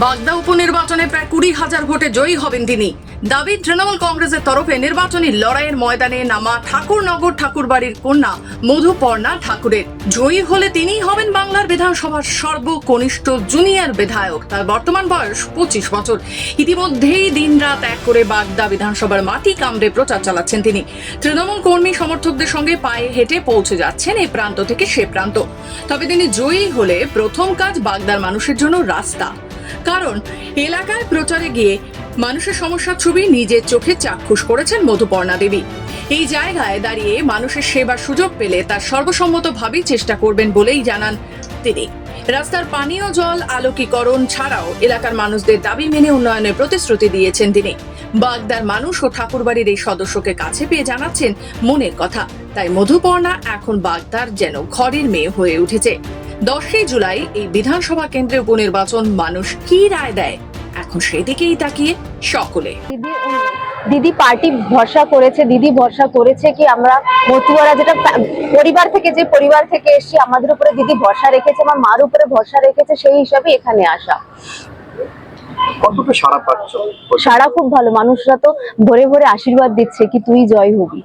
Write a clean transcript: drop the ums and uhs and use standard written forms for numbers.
বাগদা উপনির্বাচনে প্রায় 20,000 ভোটে জয়ী হবেন তিনি। দাবি তৃণমূল কংগ্রেসের তরফে নির্বাচনী লড়াইয়ের ময়দানে নামা ঠাকুরনগর ঠাকুরবাড়ির কন্যা মধুপর্ণা ঠাকুরের। জয়ী হলে তিনিই হবেন বাংলার বিধানসভার সর্বকনিষ্ঠ জুনিয়র বিধায়ক। তার বর্তমান বয়স 25 বছর। ইতিমধ্যেই দিনরাত এক করে বাগদা বিধানসভার মাটি কামড়ে প্রচার চালাচ্ছেন তিনি। তৃণমূল কর্মী সমর্থকদের সঙ্গে পায়ে হেঁটে পৌঁছে যাচ্ছেন এই প্রান্ত থেকে সে প্রান্ত। তবে তিনি জয়ী হলে প্রথম কাজ বাগদার মানুষের জন্য রাস্তা। কারণ এলাকায় প্রচারে গিয়ে মানুষের সমস্যার ছবি নিজের চোখে চাক্ষুষ করেছেন মধুপর্ণা দেবী। এই জায়গায় দাঁড়িয়ে মানুষের সেবার সুযোগ পেলে তার সর্বসম্মতভাবেই চেষ্টা করবেন বলেই জানান তিনি। রাস্তার পানীয় জল আলোকীকরণ ছাড়াও এলাকার মানুষদের দাবি মেনে উন্নয়নের প্রতিশ্রুতি দিয়েছেন তিনি। বাগদার মানুষ ও ঠাকুরবাড়ির এই সদস্যকে কাছে পেয়ে জানাচ্ছেন মনের কথা। তাই মধুপর্ণা এখন বাগদার যেন ঘরের মেয়ে হয়ে উঠেছে। 10 জুলাই এই বিধানসভা কেন্দ্রে উপনির্বাচন মানুষ কি রায় দেয় এখন সেদিকেই তাকিয়ে সকলে। দিদি পার্টি ভরসা করেছে, দিদি ভরসা করেছে কি আমরা মতুয়ারা যেটা পরিবার থেকে এসেছি, আমাদের উপরে দিদি ভরসা রেখেছে, আমার মার উপরে ভরসা রেখেছে, সেই হিসাবে এখানে আসা। কতটা সাড়া পাচ্ছ? সাড়া খুব ভালো, মানুষরা তো ভরে ভরে আশীর্বাদ দিচ্ছে কি তুই জয় হবি।